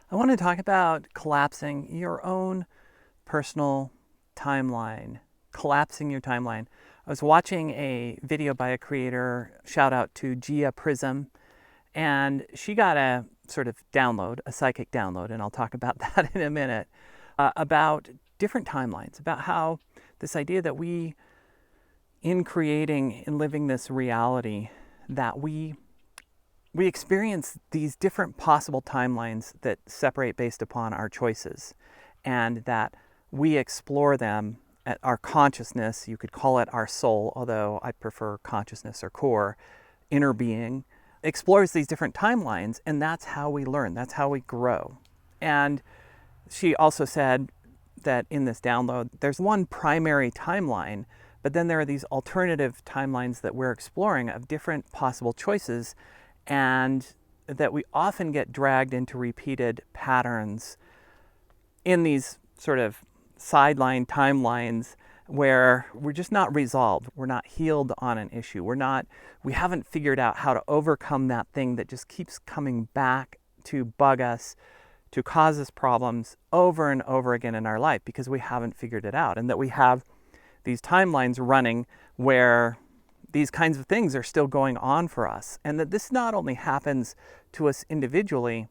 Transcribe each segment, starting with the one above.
I want to talk about collapsing your own personal timeline, collapsing your timeline. I was watching a video by a creator, shout out to Gia Prism, and she got a sort of download, a psychic download, and I'll talk about that in a minute, about different timelines, about how this idea that we, in creating and living this reality, that we experience these different possible timelines that separate based upon our choices, and that we explore them at our consciousness. You could call it our soul, although I prefer consciousness or core, inner being, explores these different timelines, and that's how we learn, that's how we grow. And she also said that in this download, there's one primary timeline, but then there are these alternative timelines that we're exploring of different possible choices, and that we often get dragged into repeated patterns in these sort of sideline timelines where we're just not resolved. We're not healed on an issue. We haven't figured out how to overcome that thing that just keeps coming back to bug us, to cause us problems over and over again in our life because we haven't figured it out. And that we have these timelines running where these kinds of things are still going on for us. And that this not only happens to us individually,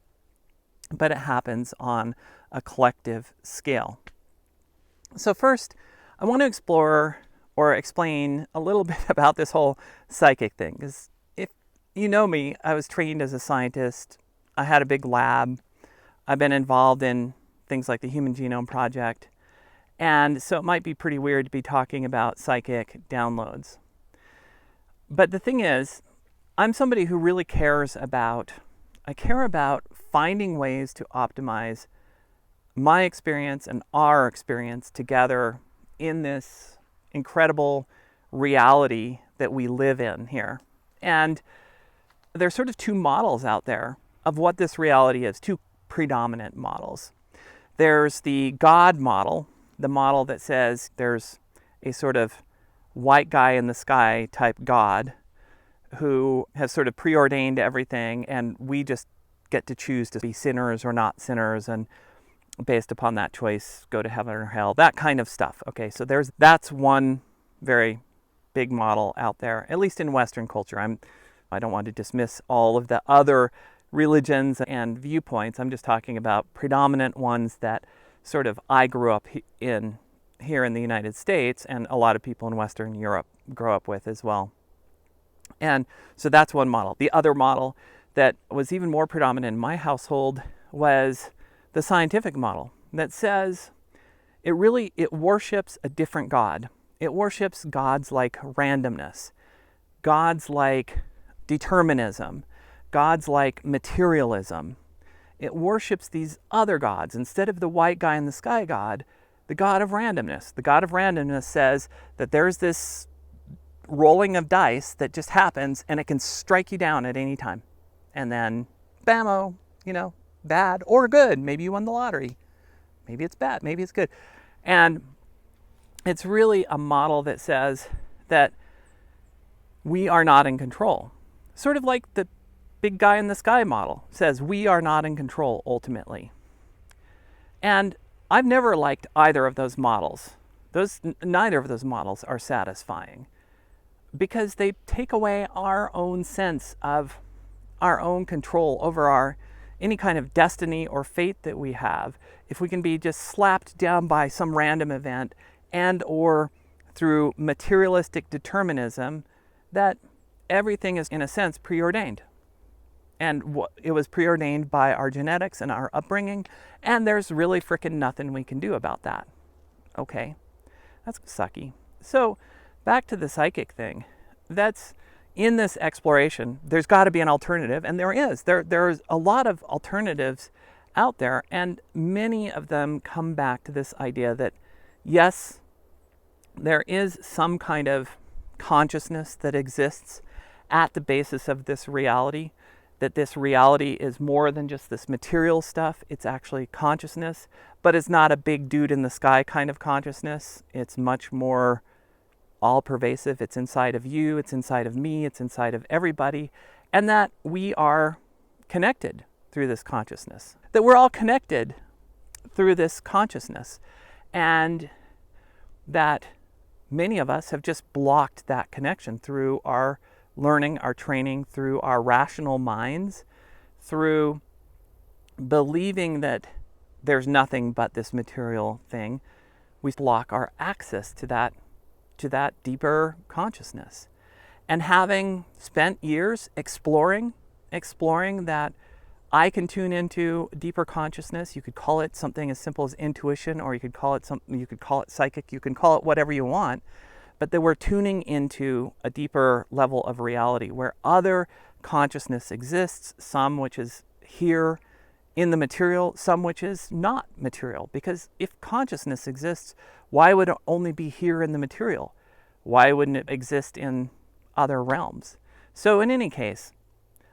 but it happens on a collective scale. So first, I want to explore or explain a little bit about this whole psychic thing. Because if you know me, I was trained as a scientist. I had a big lab. I've been involved in things like the Human Genome Project. And so it might be pretty weird to be talking about psychic downloads. But the thing is, I'm somebody who really cares about finding ways to optimize my experience and our experience together in this incredible reality that we live in here. And there's sort of two models out there of what this reality is, two predominant models. There's the God model, the model that says there's a sort of white guy in the sky type God who has sort of preordained everything, and we just get to choose to be sinners or not sinners, and based upon that choice go to heaven or hell, that kind of stuff. Okay, so that's one very big model out there, at least in Western culture. I don't want to dismiss all of the other religions and viewpoints. I'm just talking about predominant ones that sort of I grew up in here in the United States, and a lot of people in Western Europe grow up with as well. And so that's one model. The other model that was even more predominant in my household was the scientific model that says it worships a different God. It worships gods like randomness, gods like determinism, gods like materialism. It worships these other gods instead of the white guy in the sky God, the God of randomness. The God of randomness says that there's this rolling of dice that just happens and it can strike you down at any time. And then, bammo, bad or good. Maybe you won the lottery. Maybe it's bad. Maybe it's good. And it's really a model that says that we are not in control. Sort of like the big guy in the sky model says we are not in control ultimately. And I've never liked either of those models. Neither of those models are satisfying because they take away our own sense of our own control over any kind of destiny or fate that we have. If we can be just slapped down by some random event and or through materialistic determinism, that everything is in a sense preordained. And it was preordained by our genetics and our upbringing, and there's really frickin' nothing we can do about that. Okay, that's sucky. So back to the psychic thing. That's in this exploration, there's got to be an alternative, and there is. There's a lot of alternatives out there, and many of them come back to this idea that, yes, there is some kind of consciousness that exists at the basis of this reality, that this reality is more than just this material stuff. It's actually consciousness, but it's not a big dude in the sky kind of consciousness. It's much more all pervasive. It's inside of you, it's inside of me, it's inside of everybody, and that we are connected through this consciousness, that we're all connected through this consciousness, and that many of us have just blocked that connection through our learning, our training, through our rational minds, through believing that there's nothing but this material thing. We block our access to that deeper consciousness. And having spent years exploring that I can tune into deeper consciousness. You could call it something as simple as intuition, or you could call it psychic, you can call it whatever you want, but that we're tuning into a deeper level of reality where other consciousness exists, some which is here in the material, some which is not material. Because if consciousness exists, why would it only be here in the material? Why wouldn't it exist in other realms? So in any case,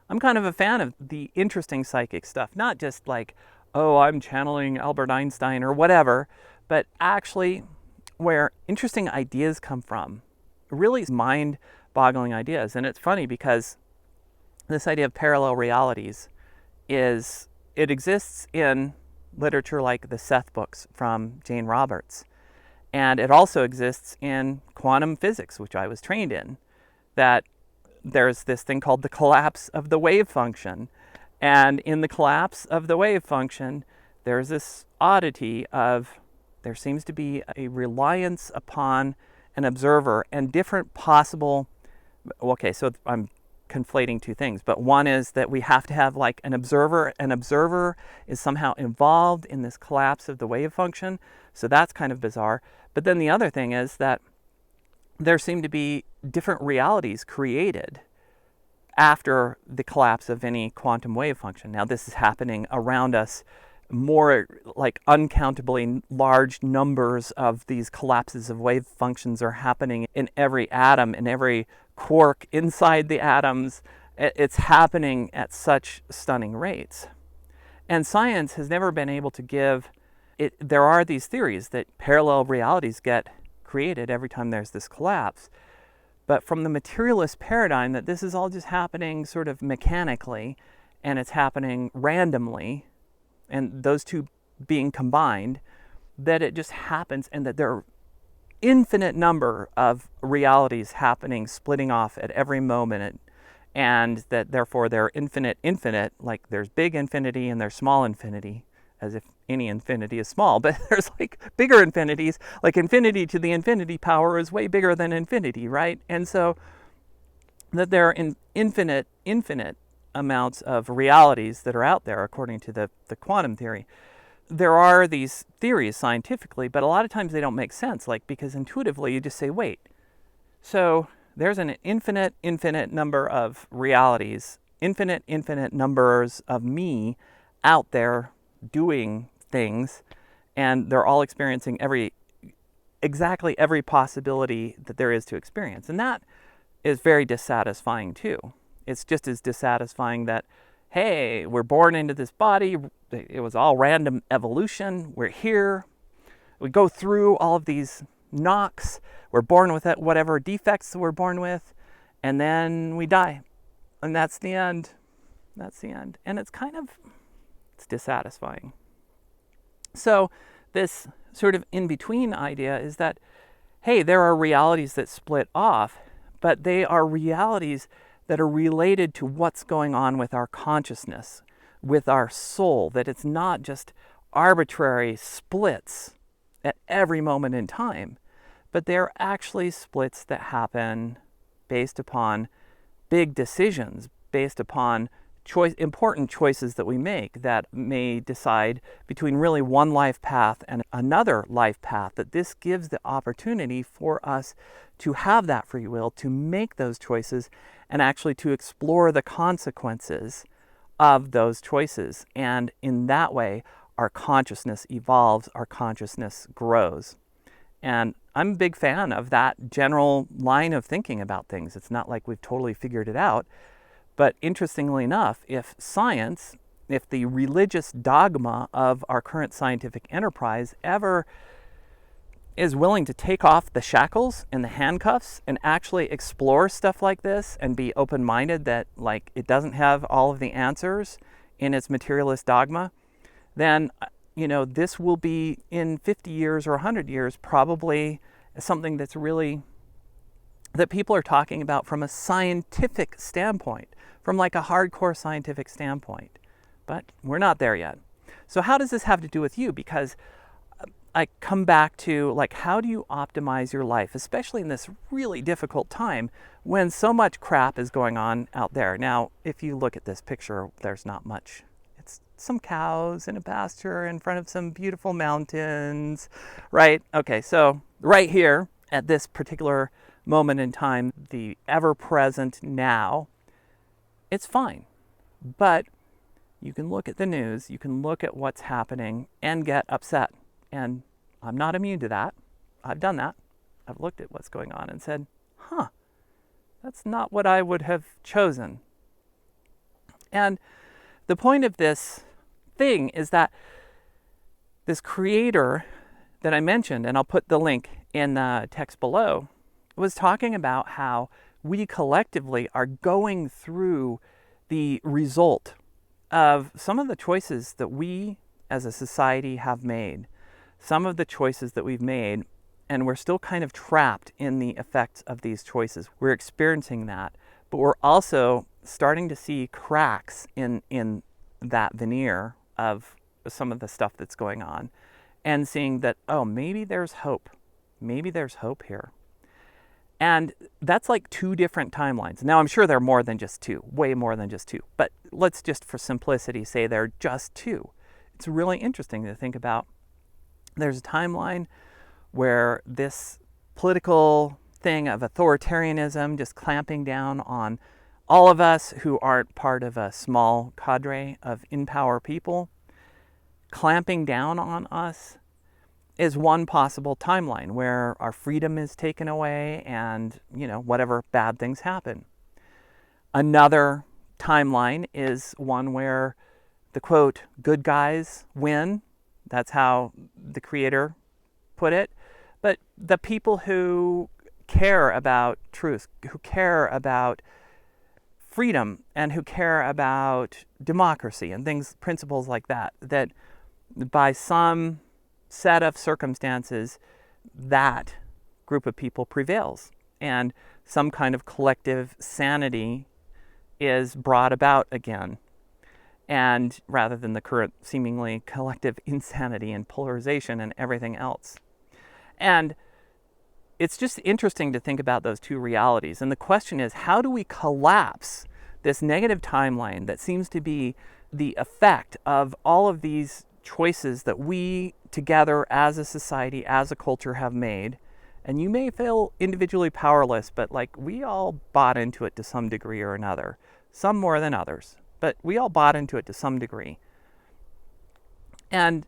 I'm kind of a fan of the interesting psychic stuff, not just like, oh, I'm channeling Albert Einstein or whatever, but actually where interesting ideas come from, really mind-boggling ideas. And it's funny because this idea of parallel realities it exists in literature like the Seth books from Jane Roberts. And it also exists in quantum physics, which I was trained in, that there's this thing called the collapse of the wave function. And in the collapse of the wave function, there's this oddity of there seems to be a reliance upon an observer and different possible, okay, so I'm conflating two things, but one is that we have to have like an observer. An observer is somehow involved in this collapse of the wave function, so that's kind of bizarre. But then the other thing is that there seem to be different realities created after the collapse of any quantum wave function. Now this is happening around us, more like uncountably large numbers of these collapses of wave functions are happening in every atom, in every quark inside the atoms. It's happening at such stunning rates. And science has never been able to give it. There are these theories that parallel realities get created every time there's this collapse. But from the materialist paradigm, that this is all just happening sort of mechanically, and it's happening randomly, and those two being combined, that it just happens, and that there are infinite number of realities happening, splitting off at every moment, and that therefore they're infinite, like there's big infinity and there's small infinity, as if any infinity is small, but there's like bigger infinities, like infinity to the infinity power is way bigger than infinity, right? And so that there are infinite amounts of realities that are out there according to the quantum theory. There are these theories scientifically, but a lot of times they don't make sense, like because intuitively you just say, wait, so there's an infinite number of realities, infinite numbers of me out there doing things, and they're all experiencing exactly every possibility that there is to experience. And that is very dissatisfying too. It's just as dissatisfying that, hey, we're born into this body, it was all random evolution, we're here, we go through all of these knocks, we're born with whatever defects we're born with, and then we die. And that's the end. And it's dissatisfying. So this sort of in-between idea is that, hey, there are realities that split off, but they are realities that are related to what's going on with our consciousness, with our soul, that it's not just arbitrary splits at every moment in time, but they're actually splits that happen based upon big decisions, based upon important choices that we make that may decide between really one life path and another life path, that this gives the opportunity for us to have that free will, to make those choices, and actually to explore the consequences of those choices. And in that way, our consciousness evolves, our consciousness grows. And I'm a big fan of that general line of thinking about things. It's not like we've totally figured it out. But interestingly enough, if the religious dogma of our current scientific enterprise ever is willing to take off the shackles and the handcuffs and actually explore stuff like this and be open-minded that like it doesn't have all of the answers in its materialist dogma, then, this will be in 50 years or 100 years probably something that's really, that people are talking about from a scientific standpoint, from like a hardcore scientific standpoint. But we're not there yet. So how does this have to do with you? Because I come back to, like, how do you optimize your life, especially in this really difficult time when so much crap is going on out there. Now, if you look at this picture, there's not much. It's some cows in a pasture in front of some beautiful mountains, right? Okay, so right here at this particular moment in time, the ever-present now, it's fine. But you can look at the news, you can look at what's happening and get upset. And I'm not immune to that. I've done that. I've looked at what's going on and said, that's not what I would have chosen. And the point of this thing is that this creator that I mentioned, and I'll put the link in the text below, was talking about how we collectively are going through the result of some of the choices that we as a society have made. Some of the choices that we've made, and we're still kind of trapped in the effects of these choices. We're experiencing that, but we're also starting to see cracks in that veneer of some of the stuff that's going on, and seeing that, maybe there's hope. Maybe there's hope here. And that's like two different timelines. Now, I'm sure there are more than just two, way more than just two, but let's just for simplicity say there are just two. It's really interesting to think about. There's a timeline where this political thing of authoritarianism, just clamping down on all of us who aren't part of a small cadre of in-power people, clamping down on us, is one possible timeline where our freedom is taken away and, whatever bad things happen. Another timeline is one where the quote, good guys win. That's how the creator put it. But the people who care about truth, who care about freedom, and who care about democracy and principles like that, that by some set of circumstances, that group of people prevails. And some kind of collective sanity is brought about again. And rather than the current seemingly collective insanity and polarization and everything else. And it's just interesting to think about those two realities. And the question is, how do we collapse this negative timeline that seems to be the effect of all of these choices that we together as a society, as a culture have made? And you may feel individually powerless, but we all bought into it to some degree or another. Some more than others. But we all bought into it to some degree. And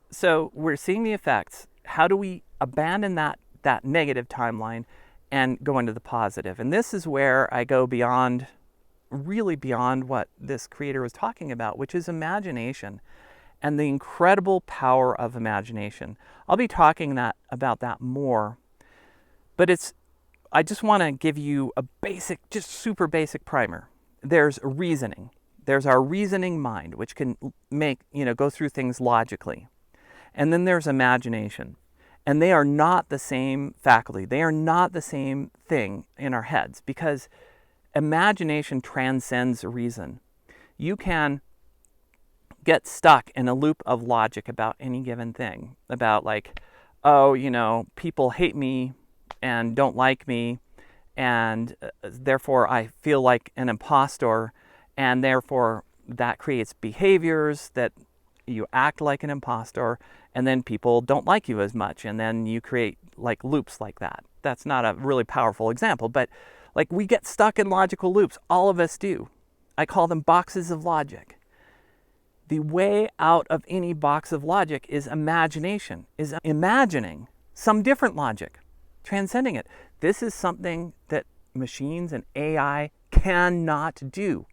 so we're seeing the effects. How do we abandon that negative timeline and go into the positive? And this is where I go really beyond what this creator was talking about, which is imagination and the incredible power of imagination. I'll be talking about that more. But I just want to give you a just super basic primer. There's reasoning. There's our reasoning mind, which can go through things logically. And then there's imagination. And they are not the same faculty. They are not the same thing in our heads, because imagination transcends reason. You can get stuck in a loop of logic about any given thing, about people hate me and don't like me, and therefore I feel like an impostor, and therefore that creates behaviors that you act like an impostor, and then people don't like you as much, and then you create loops like that. That's not a really powerful example, but we get stuck in logical loops. All of us do. I call them boxes of logic. The way out of any box of logic is imagination, is imagining some different logic, transcending it. This is something that machines and AI cannot do.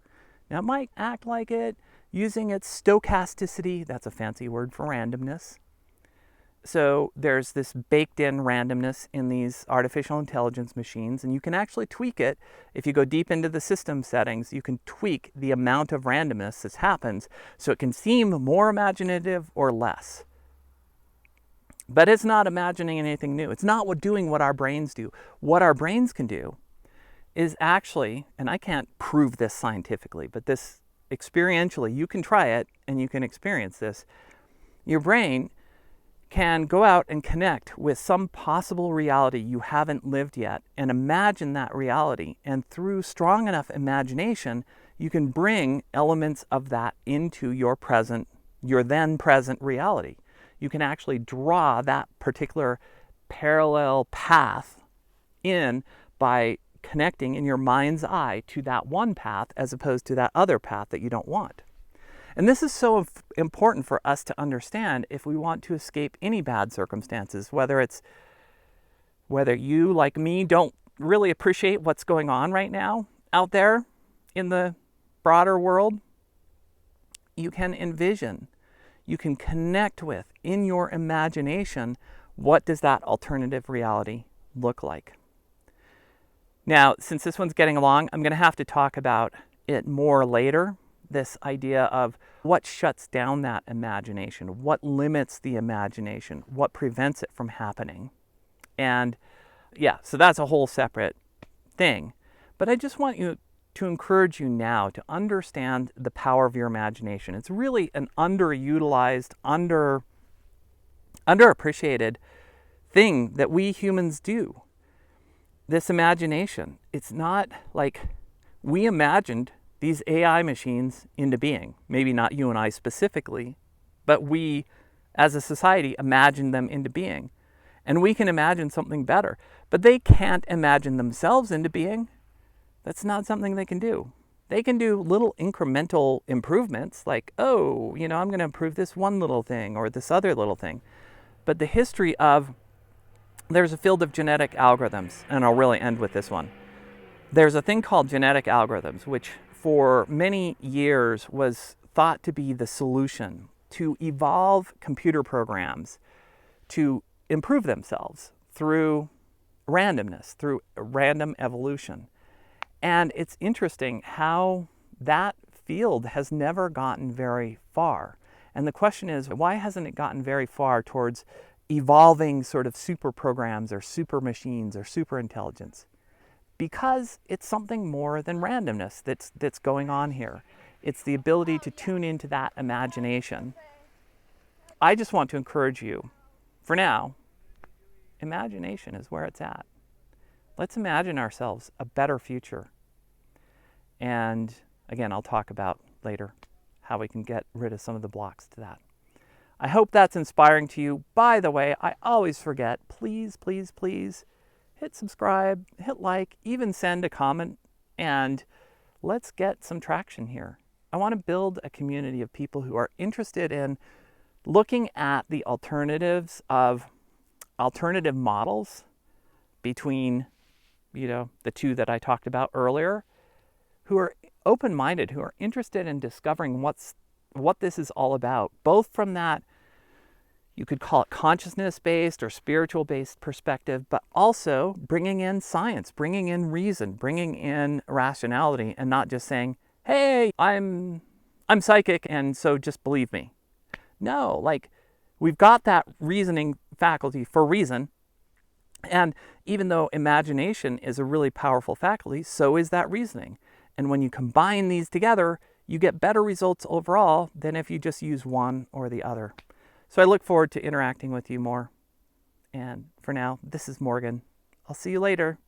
Now, it might act like it using its stochasticity, that's a fancy word for randomness, So there's this baked-in randomness in these artificial intelligence machines, and you can actually tweak it. If you go deep into the system settings, you can tweak the amount of randomness that happens so it can seem more imaginative or less. But it's not imagining anything new. It's not doing what our brains do. What our brains can do is actually, and I can't prove this scientifically, but this experientially, you can try it and you can experience this. Your brain can go out and connect with some possible reality you haven't lived yet and imagine that reality. And through strong enough imagination, you can bring elements of that into your then present reality. You can actually draw that particular parallel path in by connecting in your mind's eye to that one path as opposed to that other path that you don't want. And this is so important for us to understand if we want to escape any bad circumstances, whether you, like me, don't really appreciate what's going on right now out there in the broader world. You can envision, you can connect with, in your imagination, what does that alternative reality look like? Now, since this one's getting along, I'm going to have to talk about it more later. This idea of what shuts down that imagination, what limits the imagination, what prevents it from happening. And yeah, so that's a whole separate thing. But I just want to encourage you now to understand the power of your imagination. It's really an underutilized, underappreciated thing that we humans do. This imagination, it's not like we imagined these AI machines into being. Maybe not you and I specifically, but we as a society imagined them into being. And we can imagine something better, but they can't imagine themselves into being. That's not something they can do. They can do little incremental improvements like, oh, I'm going to improve this one little thing or this other little thing. But the history of, there's a field of genetic algorithms, and I'll really end with this one. There's a thing called genetic algorithms, which for many years was thought to be the solution to evolve computer programs to improve themselves through randomness, through random evolution. And it's interesting how that field has never gotten very far. And the question is, why hasn't it gotten very far towards evolving sort of super programs or super machines or super intelligence? Because it's something more than randomness that's going on here. It's the ability to tune into that imagination. I just want to encourage you, for now, imagination is where it's at. Let's imagine ourselves a better future. And again, I'll talk about later how we can get rid of some of the blocks to that. I hope that's inspiring to you. By the way, I always forget, please, please, please, hit subscribe, hit like, even send a comment, and let's get some traction here. I want to build a community of people who are interested in looking at the alternatives of alternative models between, the two that I talked about earlier, who are open-minded, who are interested in discovering what this is all about, both from that, you could call it consciousness-based or spiritual-based perspective, but also bringing in science, bringing in reason, bringing in rationality, and not just saying, hey, I'm psychic, and so just believe me. No, we've got that reasoning faculty for reason, and even though imagination is a really powerful faculty, so is that reasoning. And when you combine these together, you get better results overall than if you just use one or the other. So I look forward to interacting with you more. And for now, this is Morgan. I'll see you later.